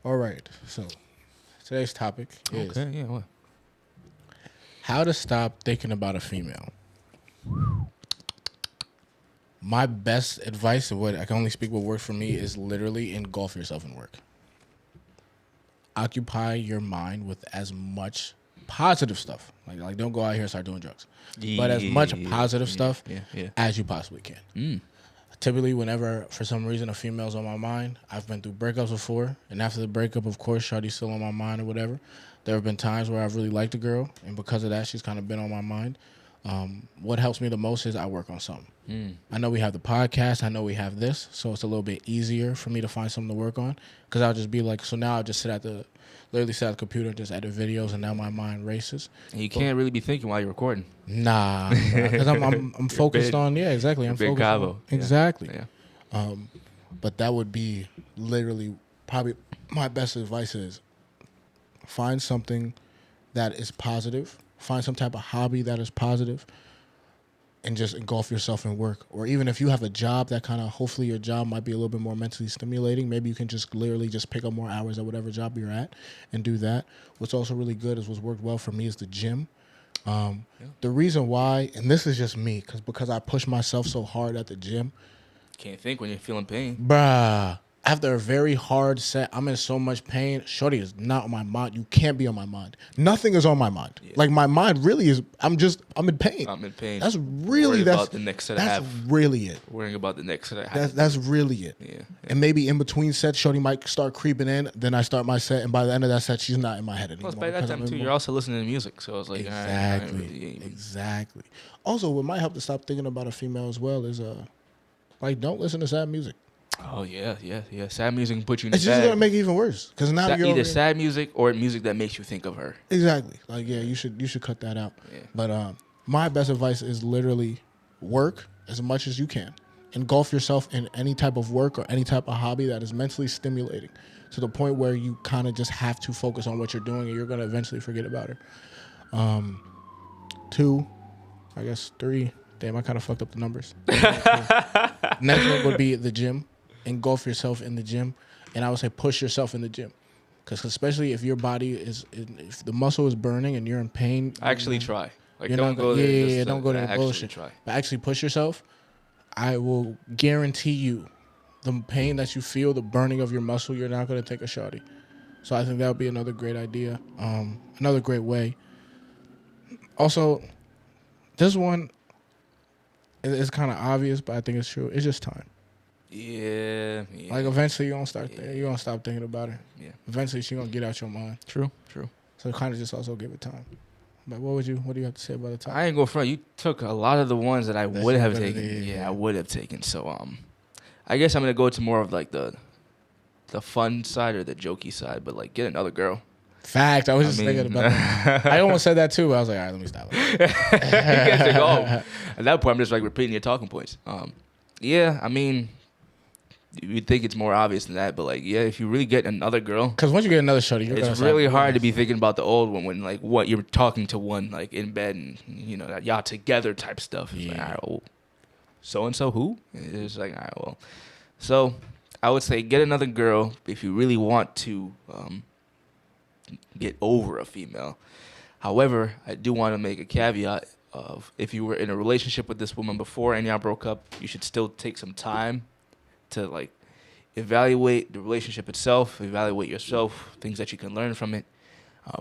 All right. So today's topic is Okay, yeah. What? how to stop thinking about a female. My best advice, of what I can only speak what works for me, is literally engulf yourself in work. Occupy your mind with as much positive stuff. Like don't go out here and start doing drugs. But as much positive stuff Yeah. as you possibly can. Typically, whenever for some reason a female's on my mind, I've been through breakups before, and after the breakup, of course, Shawty's still on my mind or whatever. There have been times where I've really liked a girl, and because of that, she's kind of been on my mind. What helps me the most is I work on something. I know we have the podcast. I know we have this, so it's a little bit easier for me to find something to work on. Because I'll just be like, so now I'll just literally sit at the computer and just edit videos, and now my mind races. And you can't really be thinking while you're recording. Nah, because I'm focused on exactly. I'm Big focused on Cabo. exactly. Yeah. But that would be literally probably my best advice is find something that is positive, find some type of hobby that is positive, and just engulf yourself in work. Or even if you have a job that kind of, hopefully your job might be a little bit more mentally stimulating, maybe you can just literally just pick up more hours at whatever job you're at and do that. What's also really good is what's worked well for me is the gym. The reason why, and this is just me, because I push myself so hard at the gym, Can't think when you're feeling pain. bruh, after a very hard set, I'm in so much pain. Shorty is not on my mind. You can't be on my mind. Nothing is on my mind. Yeah. Like my mind really is. I'm in pain. I'm in pain. That's really Worried that's about the next set I that's have. really it. Worrying about the next set I have. That's really it. Yeah. And maybe in between sets, Shorty might start creeping in. Then I start my set, and by the end of that set, she's not in my head anymore. Plus, by that time too, you're also listening to music, so it's like exactly, exactly. Also, what might help to stop thinking about a female as well is like don't listen to sad music. Oh yeah. Sad music can put you in It's the just bad. gonna make it even worse because now you're Either sad music or music that makes you think of her. exactly like you should cut that out. Yeah. But my best advice is literally work as much as you can. Engulf yourself in any type of work or any type of hobby that is mentally stimulating to the point where you kind of just have to focus on what you're doing and you're gonna eventually forget about her. 2, I guess 3. Damn, I kind of fucked up the numbers. Next one would be the gym. Engulf yourself in the gym, and I would say push yourself in the gym, because especially if your body if the muscle is burning and you're in pain, Actually try. Like you're don't not go go, there. yeah, don't go to the actually bullshit. try. But actually push yourself. I will guarantee you, the pain that you feel, the burning of your muscle, you're not going to take a shawty. So I think that would be another great idea. Another great way. Also, this one is kind of obvious, but I think it's true. It's just time. Yeah. Like eventually you you gonna stop thinking about her. Yeah. Eventually she gonna get out your mind. True. So kind of just also give it time. But what do you have to say about the time? I ain't go front. You took a lot of the ones that I would you have better taken. do, Yeah, I would have taken. So I guess I'm gonna go to more of like the fun side or the jokey side, but like get another girl. Fact. I was just thinking about that. I almost said that too. But I was like, all right, let me stop. You guys think, oh, at that point I'm just like repeating your talking points. Yeah, I mean, you'd think it's more obvious than that, but like, yeah, if you really get another girl, Because once you get another shorty, it's really hard to be thinking about the old one when like what you're talking to one like in bed and that y'all together type stuff. It's like, all right, well, so and so who? It's like, all right, well, so I would say get another girl if you really want to get over a female. However, I do want to make a caveat of if you were in a relationship with this woman before and y'all broke up, you should still take some time to like evaluate the relationship itself, evaluate yourself, things that you can learn from it,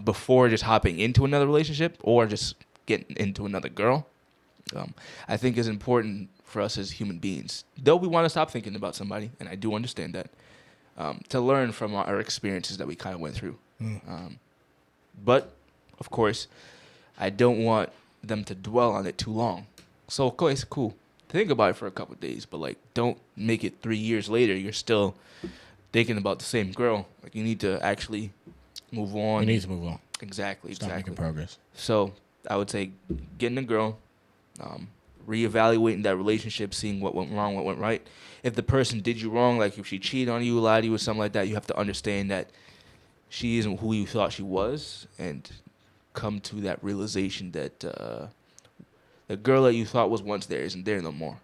before just hopping into another relationship or just getting into another girl. I think is important for us as human beings, though we want to stop thinking about somebody, and I do understand that, to learn from our experiences that we kind of went through. But, of course, I don't want them to dwell on it too long. So, of course, cool. Think about it for a couple of days, but, like, don't make it 3 years later. You're still thinking about the same girl. Like, you need to actually move on. You need to move on. Exactly. Stop making progress. So, I would say getting a girl, reevaluating that relationship, seeing what went wrong, what went right. If the person did you wrong, like if she cheated on you, lied to you, or something like that, you have to understand that she isn't who you thought she was, and come to that realization that the girl that you thought was once there isn't there no more.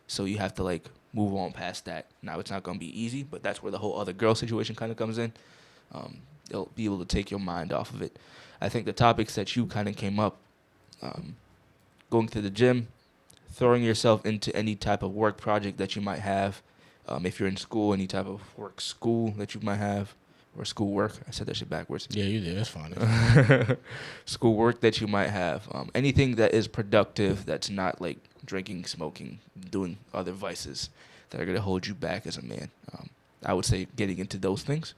So you have to like move on past that. Now it's not gonna be easy, but that's where the whole other girl situation kind of comes in. It'll be able to take your mind off of it. I think the topics that you kind of came up, going to the gym, throwing yourself into any type of work project that you might have, if you're in school, any type of school that you might have, or school work. I said that shit backwards. Yeah, you did. That's fine. School work that you might have, anything that is productive, that's not like drinking, smoking, doing other vices that are gonna hold you back as a man. I would say getting into those things.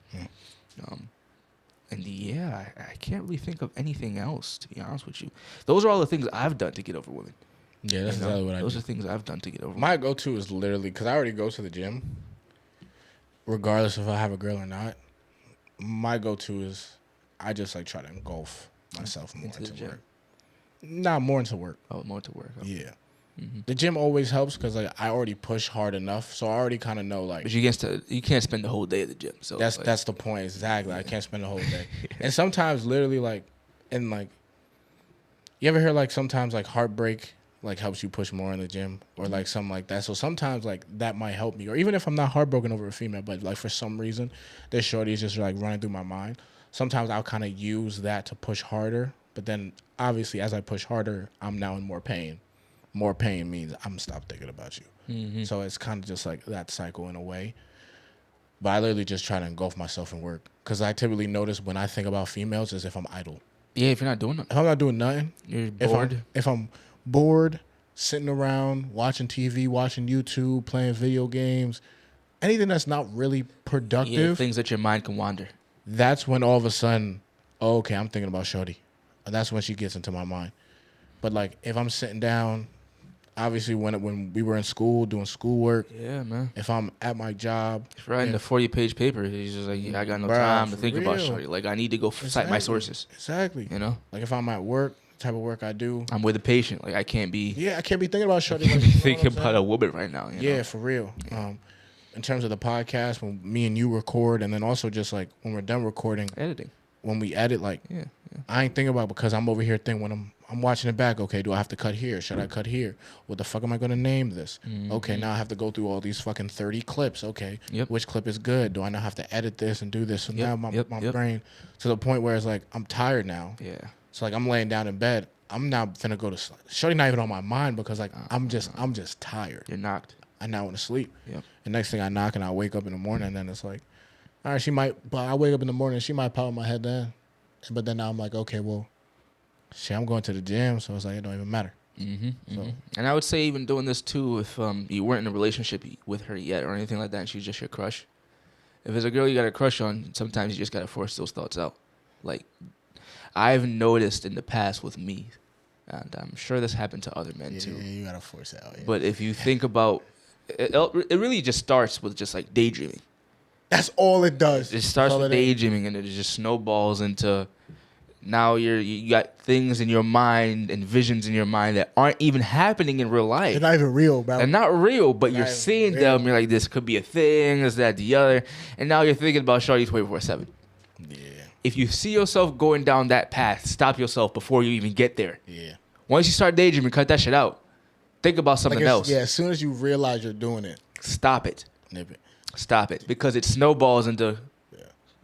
And yeah, I can't really think of anything else, to be honest with you. Those are all the things I've done to get over women. Yeah, that's exactly what I do. Those are things I've done to get over women. My go-to is literally, because I already go to the gym, regardless if I have a girl or not. My go-to is I just like try to engulf myself more into work. Nah, more into work. Oh, more to work. Okay. Yeah. Mm-hmm. The gym always helps because like I already push hard enough, so I already kind of know like. But you can't spend the whole day at the gym. So that's the point exactly. I can't spend the whole day, and sometimes literally like, and like, you ever hear like sometimes like heartbreak like helps you push more in the gym or like something like that. So sometimes like that might help me, or even if I'm not heartbroken over a female, but like for some reason this shorty is just like running through my mind. Sometimes I'll kind of use that to push harder, but then obviously as I push harder, I'm now in more pain. More pain means I'm stop thinking about you. Mm-hmm. So it's kind of just like that cycle in a way. But I literally just try to engulf myself in work. Because I typically notice when I think about females is if I'm idle. Yeah, if you're not doing nothing. If I'm not doing nothing. You're bored. If I'm bored, sitting around, watching TV, watching YouTube, playing video games, anything that's not really productive. Yeah, things that your mind can wander. That's when all of a sudden, oh, okay, I'm thinking about shorty. And that's when she gets into my mind. But like if I'm sitting down, obviously when we were in school doing schoolwork, yeah, man. If I'm at my job, if writing the 40-page paper, he's just like, I got no time to think about shorty. Like I need to go cite my sources. Exactly. You know, like if I'm at work, the type of work I do, I'm with a patient. Like I can't be. Yeah, I can't be thinking about shorty. Like, thinking about a woman right now. You know? For real. Yeah. In terms of the podcast, when me and you record, and then also just like when we're done recording, editing. When we edit, like I ain't thinking about it because I'm over here thinking when I'm watching it back. Okay, do I have to cut here? Should I cut here? What the fuck am I gonna name this? Mm-hmm. Okay, now I have to go through all these fucking 30 clips. Okay, which clip is good? Do I now have to edit this and do this? So now my brain to the point where it's like I'm tired now. Yeah. So like I'm laying down in bed. I'm now finna go to sleep. Shorty not even on my mind because like I'm just tired. You're knocked. I now want to sleep. Yep. And next thing I knock and I wake up in the morning and then it's like, all right, she might. But I wake up in the morning and she might pop my head then. But then now I'm like, okay, well, shit, I'm going to the gym, so it's like it don't even matter. Mm-hmm, so. And I would say even doing this too, if you weren't in a relationship with her yet or anything like that, and she's just your crush. If it's a girl you got a crush on, sometimes you just gotta force those thoughts out. Like I've noticed in the past with me, and I'm sure this happened to other men too. Yeah, you gotta force it out. Yeah. But if you think about it, it really just starts with just like daydreaming. That's all it does. It starts with daydreaming, and it just snowballs into now you got things in your mind and visions in your mind that aren't even happening in real life. They're not even real, bro. They're not real, but you're seeing them. You're like, this could be a thing, this, that, the other. And now you're thinking about shorty 24/7. Yeah. If you see yourself going down that path, stop yourself before you even get there. Yeah. Once you start daydreaming, cut that shit out. Think about something else. Yeah, as soon as you realize you're doing it. Stop it. Nip it. Stop it, because it snowballs into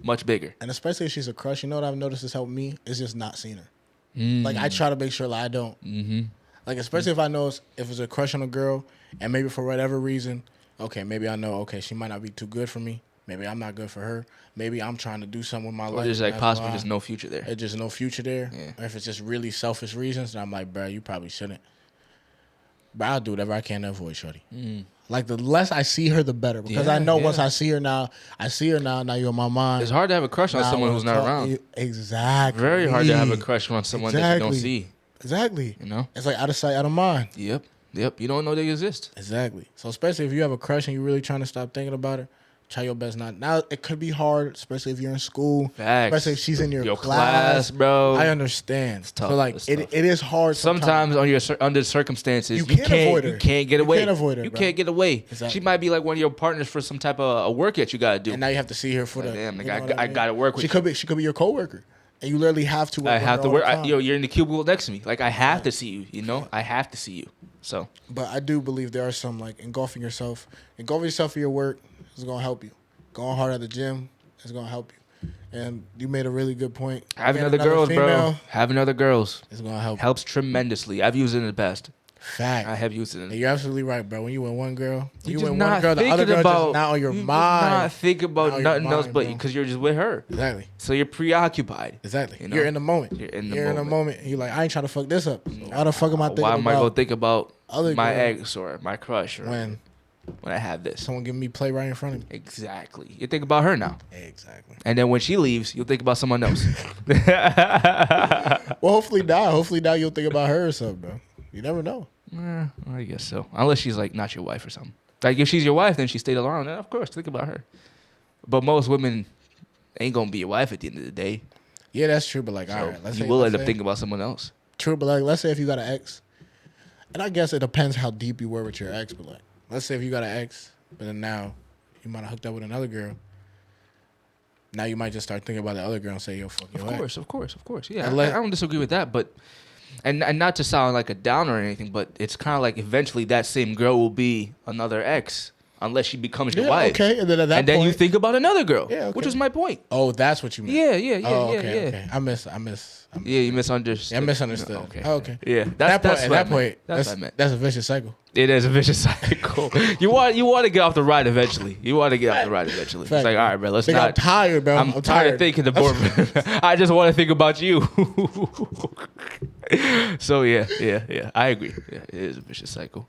much bigger. And especially if she's a crush, you know what I've noticed has helped me is just not seeing her. Like I try to make sure like I don't. Mm-hmm. Like especially if I know if it's a crush on a girl, and maybe for whatever reason, okay, maybe I know okay she might not be too good for me. Maybe I'm not good for her. Maybe I'm trying to do something with my life. Or there's like possibly just no future there. There's just no future there. Yeah. Or if it's just really selfish reasons, then I'm like, bro, you probably shouldn't. But I'll do whatever I can to avoid shorty. Like the less I see her, the better. Because I know once I see her now, now you're on my mind. It's hard to have a crush on someone who's not around. Exactly. Very hard to have a crush on someone that you don't see. Exactly. You know? It's like out of sight, out of mind. Yep. You don't know they exist. Exactly. So especially if you have a crush and you're really trying to stop thinking about her, try your best not. Now, it could be hard, especially if you're in school. Facts. Especially if she's in your class, bro. I understand. It's tough. So, like, it is hard sometimes under circumstances, you can't avoid her. You can't get away. You can't avoid her, You bro. can't get away. Exactly. She might be like one of your partners for some type of a work that you got to do. And now you have to see her for the... Damn, I got to work with you. She could be your coworker. And you literally have to work I have to work. You're in the cubicle next to me. Like, I have to see you, you know? I have to see you. So. But I do believe there are some, like, engulfing yourself for your work is going to help you. Going hard at the gym is going to help you. And you made a really good point. Having Getting other girls, bro. female Having other girls is gonna help. helps tremendously. I've used it in the past. Fact. I have used it. And you're absolutely right, bro. When you with one girl, You're you just with one not girl, the other thinking girl about just not on your you mind. Just not think Not about on your nothing else, mind, but bro. because you're just with her. Exactly. So you're preoccupied. Exactly. You know? You're in the moment. You're in the in the moment. moment. And you're like, I ain't trying to fuck this up. Why the fuck am I thinking Why am I gonna about think about other my girl ex or my crush or when I have this? someone giving me play right in front of me? Exactly. You think about her now. Exactly. And then when she leaves, you'll think about someone else. Well, hopefully not. Hopefully now you'll think about her or something, bro. You never know. I guess so. Unless she's like not your wife or something. Like if she's your wife, then she stayed around. Then of course, think about her. But most women ain't gonna be your wife at the end of the day. Yeah, that's true. But like, So all right, let's you say, will let's end up say- thinking about someone else. True, but like, let's say if you got an ex, and I guess it depends how deep you were with your ex. But like, let's say if you got an ex, but then now you might have hooked up with another girl. Now you might just start thinking about the other girl and say, "Yo, fuck your ex." Of course. Yeah, Unless- I don't disagree with that, but and not to sound like a downer or anything, but it's kind of like eventually that same girl will be another ex unless she becomes your Yeah, wife. okay. And then at that And then point, you think about another girl. Yeah, okay. Which is my point. oh, that's what you meant. Yeah. Oh, yeah. okay. I miss. Yeah, you misunderstood. Yeah, I misunderstood. Okay. Oh, okay. Yeah, At that's that what I meant. point, That's what I meant. that's a vicious cycle. It is a vicious cycle. You want to get off the ride eventually. It's Fact. like, all right, bro, let's Nigga, not. I'm tired, bro. I'm tired of thinking the boardroom. I just want to think about you. So yeah. I agree. Yeah, it is a vicious cycle.